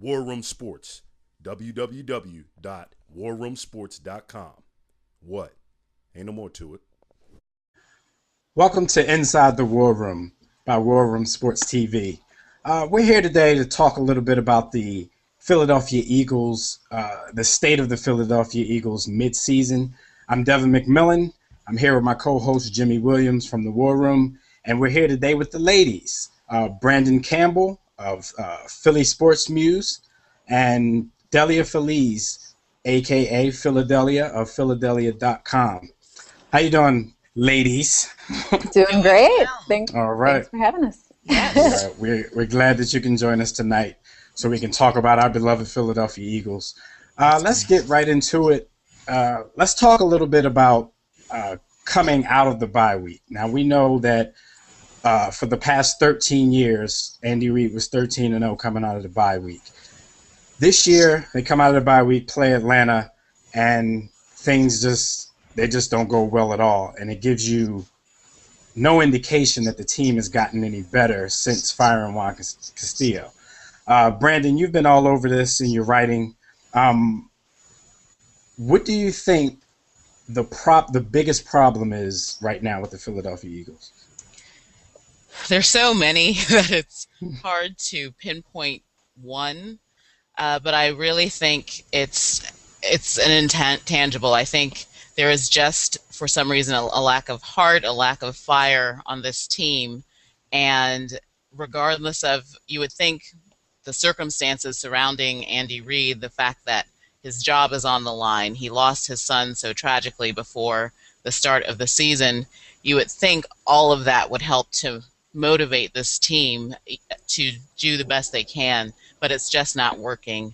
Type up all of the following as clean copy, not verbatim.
War Room Sports, www.warroomsports.com. What? Ain't no more to it. Welcome to Inside the War Room by War Room Sports TV. We're here today to talk a little bit about the Philadelphia Eagles, the state of the Philadelphia Eagles mid-season. I'm Devin McMillan. I'm here with my co-host Jimmy Williams from the War Room, and we're here today with the ladies, Brandyn Campbell of Philly Sports Muse, and Dehlia Feliz, a.k.a. Philadelia of Philadelia.com. How you doing, ladies? Doing great. All right. Thanks for having us. Yeah, we're glad that you can join us tonight so we can talk about our beloved Philadelphia Eagles. Let's get right into it. Let's talk a little bit about coming out of the bye week. Now, we know that for the past 13 years, Andy Reid was 13-0 coming out of the bye week. This year, they come out of the bye week, play Atlanta, and things just don't go well at all. And it gives you no indication that the team has gotten any better since firing Juan Castillo. Brandyn, you've been all over this in your writing. What do you think the biggest problem is right now with the Philadelphia Eagles? There's so many that it's hard to pinpoint one, but I really think it's an intangible. I think there is just, for some reason, a lack of heart, a lack of fire on this team, and regardless of, you would think, the circumstances surrounding Andy Reid, the fact that his job is on the line, he lost his son so tragically before the start of the season, you would think all of that would help to motivate this team to do the best they can, but it's just not working.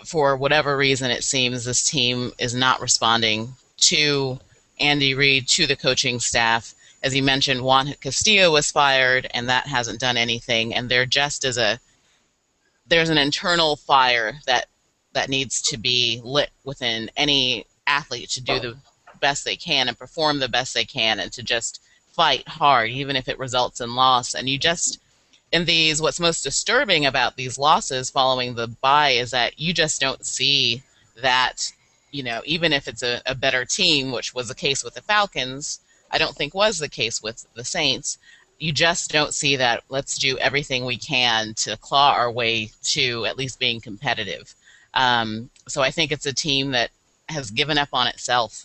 For whatever reason, it seems this team is not responding to Andy Reid, to the coaching staff. As you mentioned, Juan Castillo was fired, and that hasn't done anything, and there just is there's an internal fire that needs to be lit within any athlete to do the best they can and perform the best they can and to just fight hard, even if it results in loss. And you just, in these, what's most disturbing about these losses following the bye is that you just don't see that, even if it's a better team, which was the case with the Falcons, I don't think was the case with the Saints, you just don't see that let's do everything we can to claw our way to at least being competitive. So I think it's a team that has given up on itself.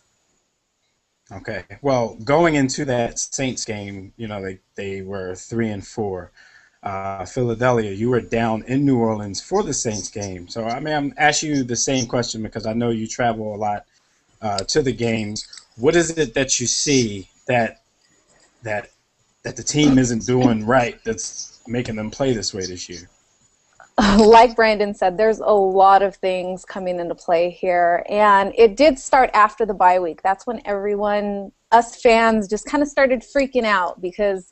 Okay. Well, going into that Saints game, they were 3-4. Philadelphia, you were down in New Orleans for the Saints game. So, I'm asking you the same question because I know you travel a lot to the games. What is it that you see that the team isn't doing right that's making them play this way this year? Like Brandyn said, there's a lot of things coming into play here, and it did start after the bye week. That's when us fans, just kind of started freaking out because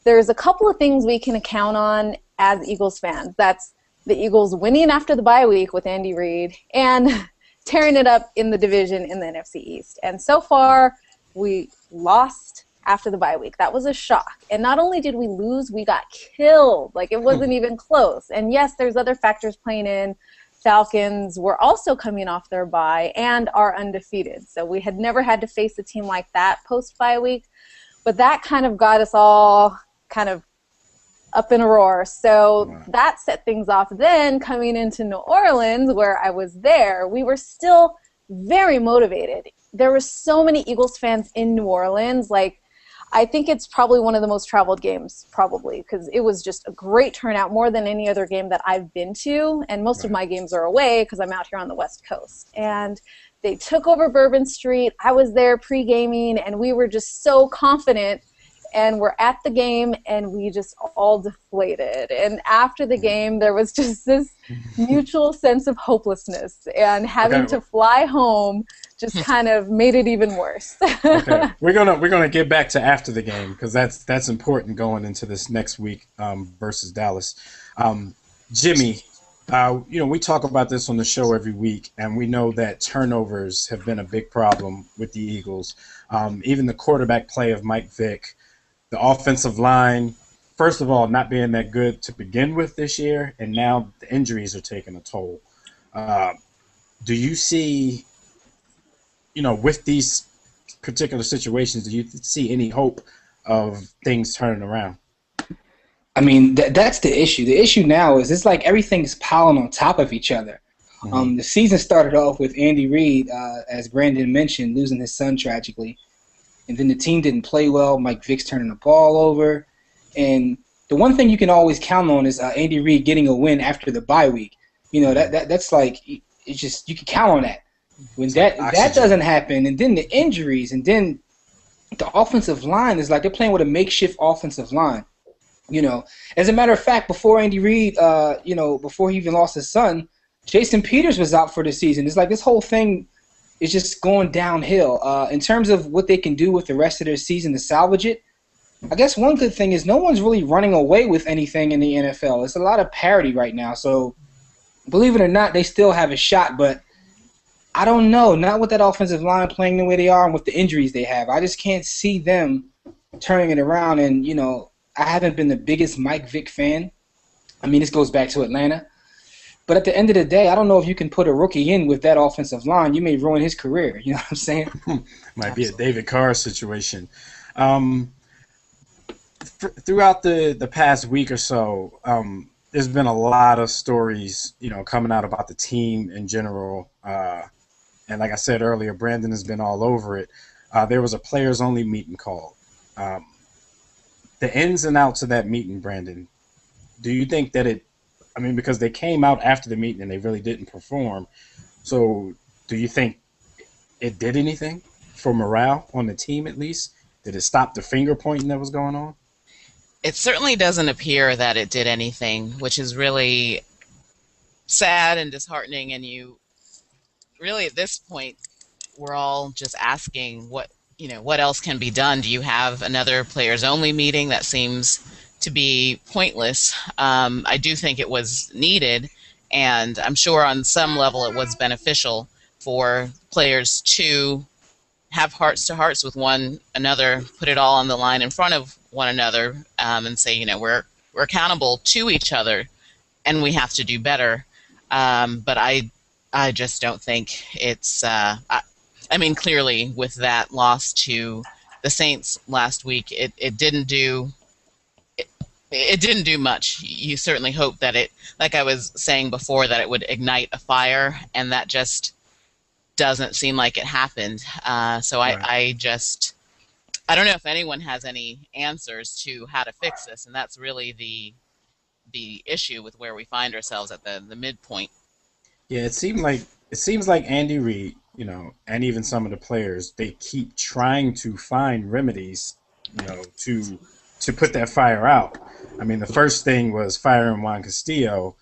there's a couple of things we can count on as Eagles fans. That's the Eagles winning after the bye week with Andy Reid and tearing it up in the division in the NFC East. And so far, we lost after the bye week. That was a shock. And not only did we lose, we got killed. Like, it wasn't even close. And yes, there's other factors playing in. Falcons were also coming off their bye and are undefeated. So we had never had to face a team like that post-bye week. But that kind of got us all kind of up in a roar. So that set things off. Then coming into New Orleans, where I was there, we were still very motivated. There were so many Eagles fans in New Orleans. Like, I think it's probably one of the most traveled games, probably, because it was just a great turnout, more than any other game that I've been to. And most of my games are away because I'm out here on the West Coast. And they took over Bourbon Street. I was there pre-gaming, and we were just so confident. And we're at the game, and we just all deflated. And after the game, there was just this mutual sense of hopelessness. And having to fly home just kind of made it even worse. Okay, we're gonna get back to after the game because that's important going into this next week versus Dallas. Jimmy, we talk about this on the show every week, and we know that turnovers have been a big problem with the Eagles. Even the quarterback play of Mike Vick, the offensive line, first of all, not being that good to begin with this year, and now the injuries are taking a toll. Do you see, with these particular situations, do you see any hope of things turning around? I mean, that's the issue. The issue now is it's like everything's piling on top of each other. The season started off with Andy Reid, as Brandyn mentioned, losing his son tragically. And then the team didn't play well. Mike Vick's turning the ball over. And the one thing you can always count on is Andy Reid getting a win after the bye week. That's like, it's just, you can count on that. When that doesn't happen, and then the injuries, and then the offensive line is like they're playing with a makeshift offensive line. As a matter of fact, before Andy Reid, before he even lost his son, Jason Peters was out for the season. It's like this whole thing is just going downhill. In terms of what they can do with the rest of their season to salvage it, I guess one good thing is no one's really running away with anything in the NFL. It's a lot of parity right now. So, believe it or not, they still have a shot. But I don't know. Not with that offensive line playing the way they are and with the injuries they have. I just can't see them turning it around. And, I haven't been the biggest Mike Vick fan. I mean, this goes back to Atlanta. But at the end of the day, I don't know if you can put a rookie in with that offensive line. You may ruin his career. You know what I'm saying? Might be a David Carr situation. Throughout the past week or so, there's been a lot of stories, coming out about the team in general. And like I said earlier, Brandyn has been all over it. There was a players-only meeting called. The ins and outs of that meeting, Brandyn, do you think that because they came out after the meeting and they really didn't perform, so do you think it did anything for morale on the team at least? Did it stop the finger pointing that was going on? It certainly doesn't appear that it did anything, which is really sad and disheartening. And you really, at this point, we're all just asking what else can be done. Do you have another players-only meeting? That seems to be pointless. I do think it was needed, and I'm sure on some level it was beneficial for players to have hearts-to-hearts with one another, put it all on the line in front of one another, and say, we're accountable to each other, and we have to do better. But I just don't think it's. Clearly, with that loss to the Saints last week, it didn't do. It didn't do much. You certainly hope that it, like I was saying before, that it would ignite a fire, and that just doesn't seem like it happened. So right. I don't know if anyone has any answers to how to fix this, and that's really the issue with where we find ourselves at the midpoint. Yeah, it seems like Andy Reid, and even some of the players, they keep trying to find remedies, to put that fire out. I mean, the first thing was firing Juan Castillo.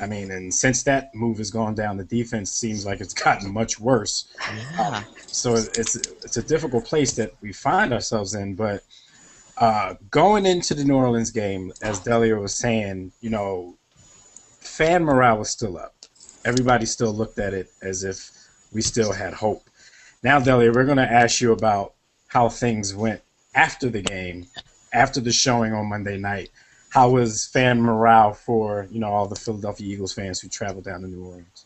I mean, and since that move has gone down, the defense seems like it's gotten much worse. Yeah. So it's a difficult place that we find ourselves in. But going into the New Orleans game, as Dehlia was saying, fan morale was still up. Everybody still looked at it as if we still had hope. Now, Dehlia, we're going to ask you about how things went after the game, after the showing on Monday night. How was fan morale for, all the Philadelphia Eagles fans who traveled down to New Orleans?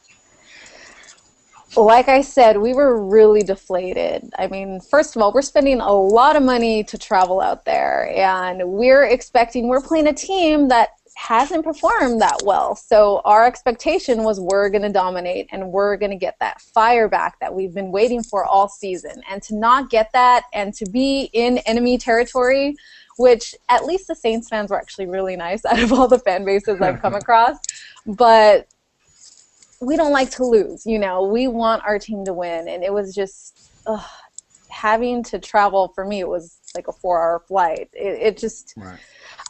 Like I said, we were really deflated. I mean, first of all, we're spending a lot of money to travel out there, and we're playing a team that hasn't performed that well. So our expectation was we're going to dominate and we're going to get that fire back that we've been waiting for all season. And to not get that and to be in enemy territory, which at least the Saints fans were actually really nice out of all the fan bases I've come across. But we don't like to lose, we want our team to win. And it was just having to travel, for me, it was like a 4-hour flight. It just, right.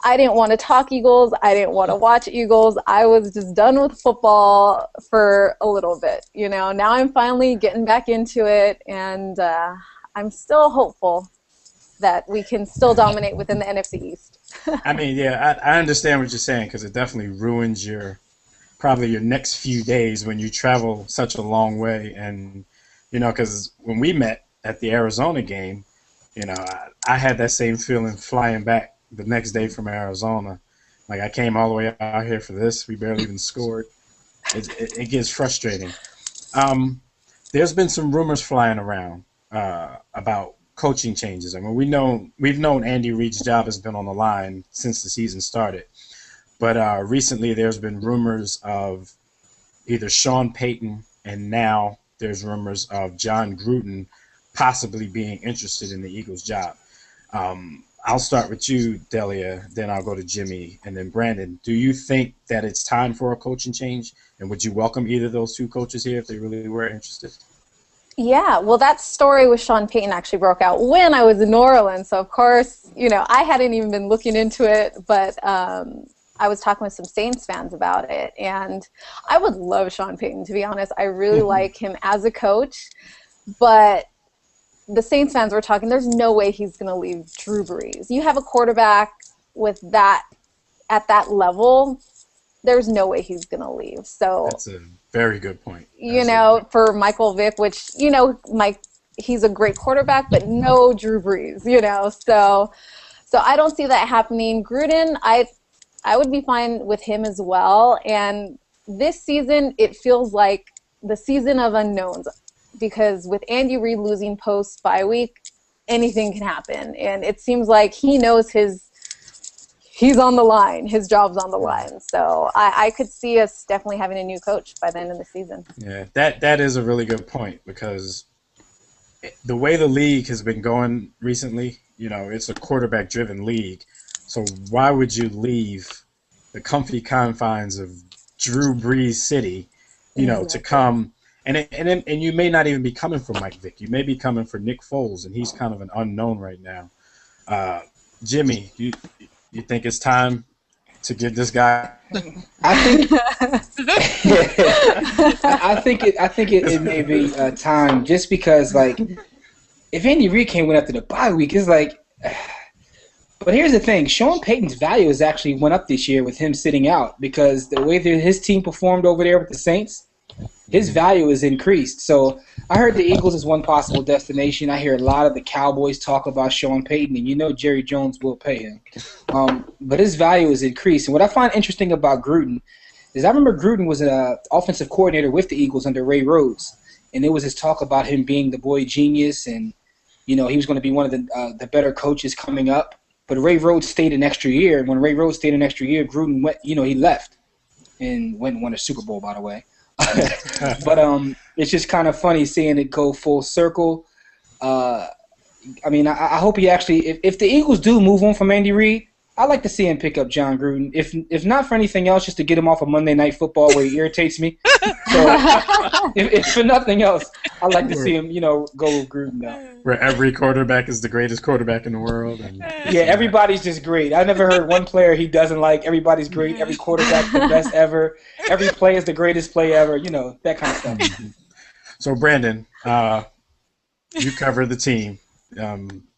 I didn't want to talk Eagles. I didn't want to watch Eagles. I was just done with football for a little bit, Now I'm finally getting back into it, and I'm still hopeful that we can still dominate within the NFC East. I mean, yeah, I understand what you're saying, because it definitely ruins probably your next few days when you travel such a long way. And, because when we met at the Arizona game, I had that same feeling flying back, the next day from Arizona. Like, I came all the way out here for this. We barely even scored. It gets frustrating. There's been some rumors flying around about coaching changes. I mean, we've known Andy Reid's job has been on the line since the season started. But recently there's been rumors of either Sean Payton, and now there's rumors of John Gruden possibly being interested in the Eagles' job. I'll start with you, Dehlia, then I'll go to Jimmy, and then Brandyn. Do you think that it's time for a coaching change? And would you welcome either of those two coaches here if they really were interested? Yeah, well, that story with Sean Payton actually broke out when I was in New Orleans. So, of course, I hadn't even been looking into it, but I was talking with some Saints fans about it. And I would love Sean Payton, to be honest. I really like him as a coach. But the Saints fans were talking, there's no way he's going to leave Drew Brees. You have a quarterback with that at that level, there's no way he's going to leave. So that's a very good point. For Michael Vick, which, Mike, he's a great quarterback, but no Drew Brees, So I don't see that happening. Gruden, I would be fine with him as well. And this season, it feels like the season of unknowns, because with Andy Reid losing post-bye week, anything can happen. And it seems like he knows he's on the line. His job's on the line. So I could see us definitely having a new coach by the end of the season. Yeah, that is a really good point, because the way the league has been going recently, it's a quarterback-driven league. So why would you leave the comfy confines of Drew Brees City, to come – and you may not even be coming for Mike Vick. You may be coming for Nick Foles, and he's kind of an unknown right now. Jimmy, you think it's time to give this guy? I think it may be time, just because, like, if Andy Reid can't win after the bye week, it's like. But here's the thing: Sean Payton's value has actually went up this year with him sitting out, because the way that his team performed over there with the Saints, his value is increased. So I heard the Eagles is one possible destination. I hear a lot of the Cowboys talk about Sean Payton, and Jerry Jones will pay him. But his value is increased. And what I find interesting about Gruden is I remember Gruden was an offensive coordinator with the Eagles under Ray Rhodes, and there was this talk about him being the boy genius, and he was going to be one of the better coaches coming up. But Ray Rhodes stayed an extra year, and when Ray Rhodes stayed an extra year, Gruden went, he left and went and won a Super Bowl, by the way. But it's just kind of funny seeing it go full circle. I hope he actually, if the Eagles do move on from Andy Reid, I'd like to see him pick up John Gruden. If not for anything else, just to get him off of Monday Night Football where he irritates me. So if for nothing else, I'd like to see him, go with Gruden now. Where every quarterback is the greatest quarterback in the world. And yeah, everybody's just great. I never heard one player he doesn't like. Everybody's great. Every quarterback's the best ever. Every play is the greatest play ever. That kind of stuff. So Brandyn, you cover the team.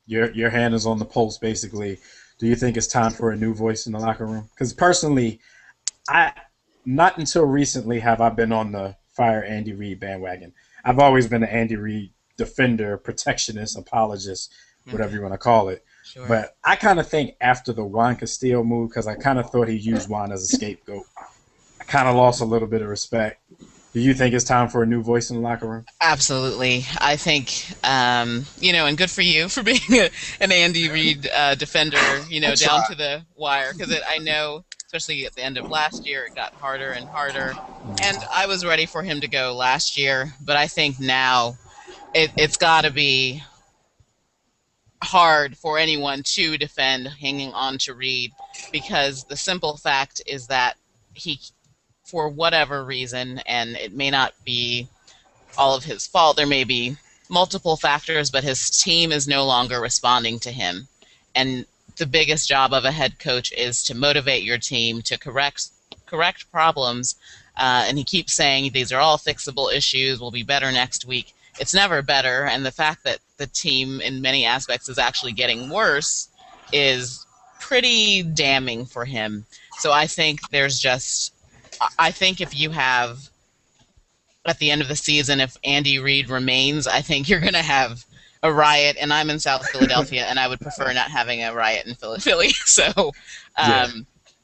Your hand is on the pulse, basically. Do you think it's time for a new voice in the locker room? Because personally, not until recently have I been on the fire Andy Reid bandwagon. I've always been an Andy Reid defender, protectionist, apologist, whatever you want to call it. Sure. But I kind of think after the Juan Castillo move, because I kind of thought he used Juan as a scapegoat, I kind of lost a little bit of respect. Do you think it's time for a new voice in the locker room? Absolutely. I think, and good for you for being an Andy Reid defender, down to the wire. Because I know, especially at the end of last year, it got harder and harder. And I was ready for him to go last year. But I think now it's got to be hard for anyone to defend hanging on to Reid, because the simple fact is that he, for whatever reason, and it may not be all of his fault, there may be multiple factors, but his team is no longer responding to him. And the biggest job of a head coach is to motivate your team to correct problems. And he keeps saying these are all fixable issues, we'll be better next week. It's never better, and the fact that the team in many aspects is actually getting worse is pretty damning for him. So I think if you have, at the end of the season, if Andy Reid remains, I think you're going to have a riot, and I'm in South Philadelphia, and I would prefer not having a riot in Philly. So, Yeah,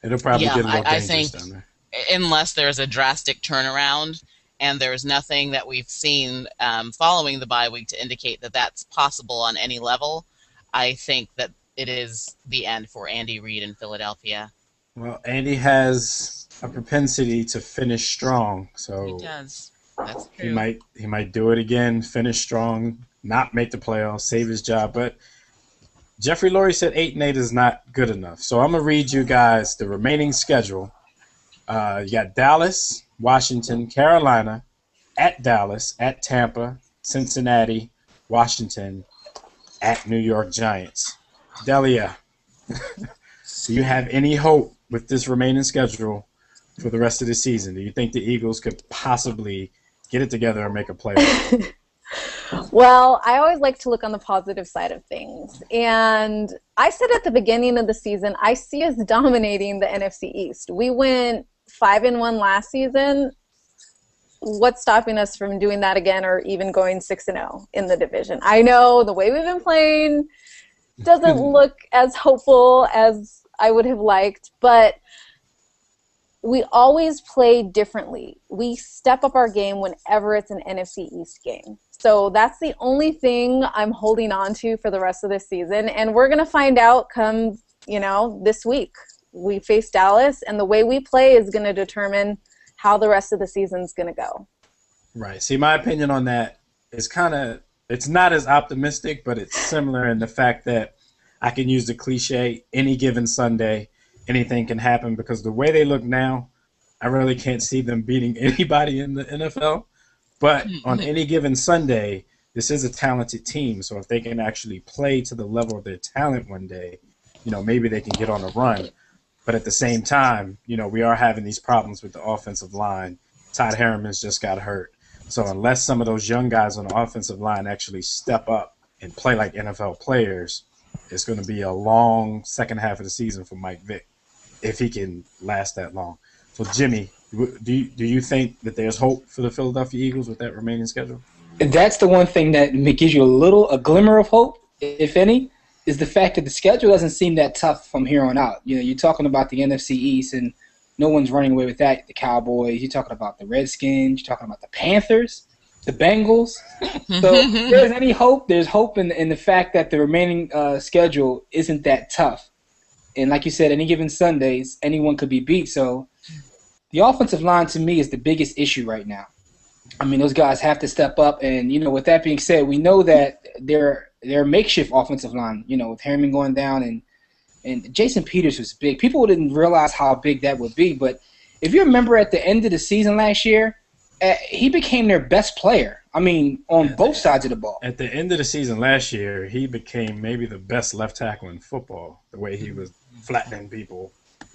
it'll probably yeah, get a little I dangerous think down there. unless there's a drastic turnaround, and there's nothing that we've seen following the bye week to indicate that that's possible on any level, I think that it is the end for Andy Reid in Philadelphia. Well, Andy has a propensity to finish strong, He so does. That's he true. might do it again, finish strong, not make the playoffs, save his job. But Jeffrey Lurie said 8-8 is not good enough. So I'm gonna read you guys the remaining schedule. You got Dallas, Washington, Carolina, at Dallas, at Tampa, Cincinnati, Washington, at New York Giants. Dehlia, do you have any hope with this remaining schedule for the rest of the season? Do you think the Eagles could possibly get it together and make a playoff? Well, I always like to look on the positive side of things. And I said at the beginning of the season, I see us dominating the NFC East. We went 5-1 last season. What's stopping us from doing that again, or even going 6-0 in the division? I know the way we've been playing doesn't look as hopeful as I would have liked, but we always play differently. We step up our game whenever it's an NFC East game. So that's the only thing I'm holding on to for the rest of this season. And we're going to find out come, this week. We face Dallas, and the way we play is going to determine how the rest of the season's going to go. Right. See, my opinion on that is it's not as optimistic, but it's similar in the fact that I can use the cliche, any given Sunday, anything can happen, because the way they look now, I really can't see them beating anybody in the NFL. But on any given Sunday, this is a talented team. So if they can actually play to the level of their talent one day, maybe they can get on a run. But at the same time, we are having these problems with the offensive line. Todd Harriman's just got hurt. So unless some of those young guys on the offensive line actually step up and play like NFL players, it's going to be a long second half of the season for Mike Vick, if he can last that long. So, Jimmy, do you think that there's hope for the Philadelphia Eagles with that remaining schedule? That's the one thing that gives you a glimmer of hope, if any, is the fact that the schedule doesn't seem that tough from here on out. You're talking about the NFC East, and no one's running away with that. The Cowboys, you're talking about the Redskins, you're talking about the Panthers, the Bengals. So if there's any hope, there's hope in the fact that the remaining schedule isn't that tough. And like you said, any given Sundays, anyone could be beat. So the offensive line, to me, is the biggest issue right now. I mean, those guys have to step up. And, with that being said, we know that they're makeshift offensive line, with Harriman going down and Jason Peters was big. People didn't realize how big that would be. But if you remember at the end of the season last year, he became their best player. I mean, on both sides of the ball. At the end of the season last year, he became maybe the best left tackle in football, the way he was flattening people.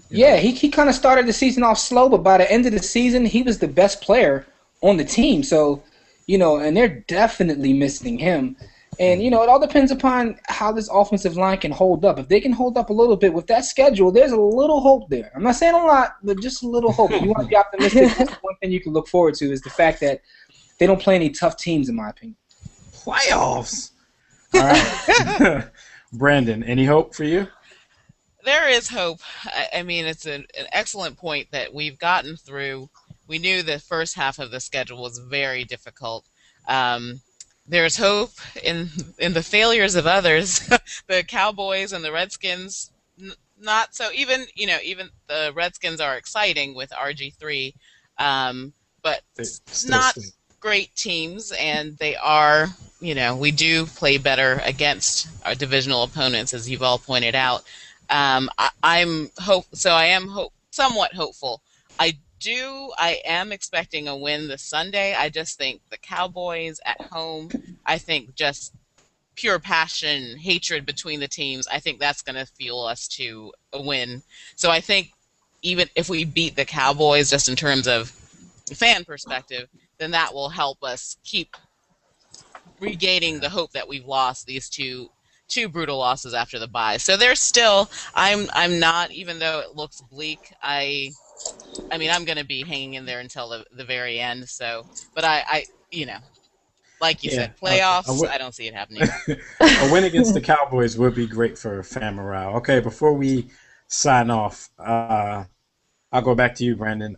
Yeah, he kind of started the season off slow, but by the end of the season, he was the best player on the team. So, and they're definitely missing him. And, it all depends upon how this offensive line can hold up. If they can hold up a little bit with that schedule, there's a little hope there. I'm not saying a lot, but just a little hope. If you want to be optimistic, that's one thing you can look forward to is the fact that they don't play any tough teams, in my opinion. Playoffs. All right. Brandyn, any hope for you? There is hope. I mean, it's an excellent point that we've gotten through. We knew the first half of the schedule was very difficult. There's hope in the failures of others. The Cowboys and the Redskins, not so. Even the Redskins are exciting with RG3, but not great teams, and they are. We do play better against our divisional opponents, as you've all pointed out. I am somewhat hopeful. I am expecting a win this Sunday. I just think the Cowboys at home, I think just pure passion, hatred between the teams, I think that's going to fuel us to a win. So I think even if we beat the Cowboys just in terms of fan perspective, then that will help us keep regaining the hope that we've lost these two brutal losses after the bye. So there's still, I'm not, even though it looks bleak, I mean, I'm going to be hanging in there until the very end. So, but I. like you said, Yeah, playoffs, I don't see it happening. a win against the Cowboys would be great for fan morale. Okay, before we sign off, I'll go back to you, Brandon.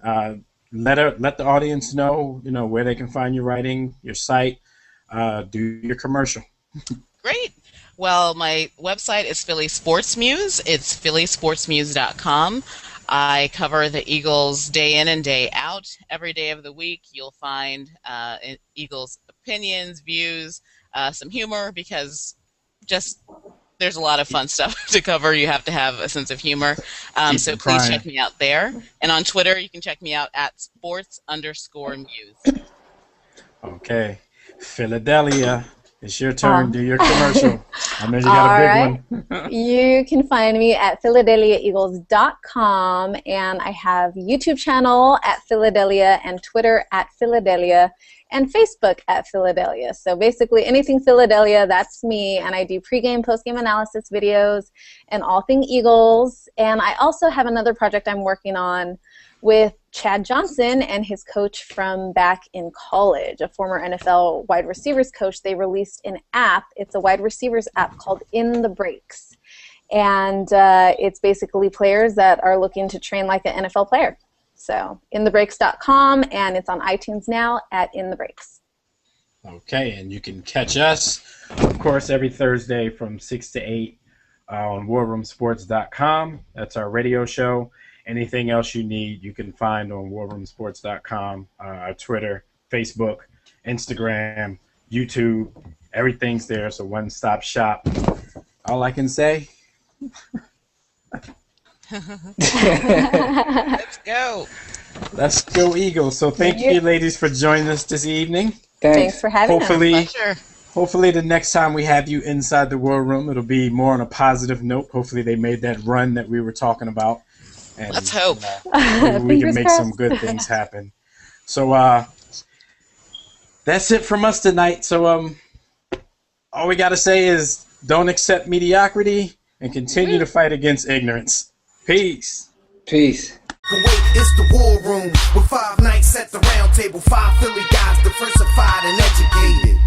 Let the audience know, where they can find your writing, your site. Do your commercial. Great. Well, my website is Philly Sports Muse. It's phillysportsmuse.com. I cover the Eagles day in and day out. Every day of the week, you'll find Eagles opinions, views, some humor, because just there's a lot of fun stuff to cover. You have to have a sense of humor. So please check me out there. And on Twitter, you can check me out at sports_muse. Okay. Philadelphia, it's your turn. Do your commercial. I know you got a big one. You can find me at PhiladelphiaEagles.com, and I have YouTube channel at Philadelphia and Twitter at Philadelphia and Facebook at Philadelphia. So basically anything Philadelphia, that's me, and I do pregame, postgame analysis videos and all thing Eagles. And I also have another project I'm working on with Chad Johnson and his coach from back in college, a former NFL wide receivers coach. They released an app. It's a wide receivers app called In the Breaks. And it's basically players that are looking to train like an NFL player. So inthebreaks.com, and it's on iTunes now at In the Breaks. Okay, and you can catch us, of course, every Thursday from 6 to 8 on warroomsports.com. That's our radio show. Anything else you need, you can find on warroomsports.com, our Twitter, Facebook, Instagram, YouTube. Everything's there. It's a one-stop shop. All I can say, Let's go. let's go Eagles. So thank you, ladies, for joining us this evening. Thanks for having us. Pleasure. Hopefully the next time we have you inside the War Room, it'll be more on a positive note. Hopefully they made that run that we were talking about. And, Let's hope. Maybe we can Fingers make some crossed. good things happen. So that's it from us tonight. So all we got to say is don't accept mediocrity and continue to fight against ignorance. Peace. Peace. Kuwait is the war room with 5 nights at the round table. 5 Philly guys diversified and educated.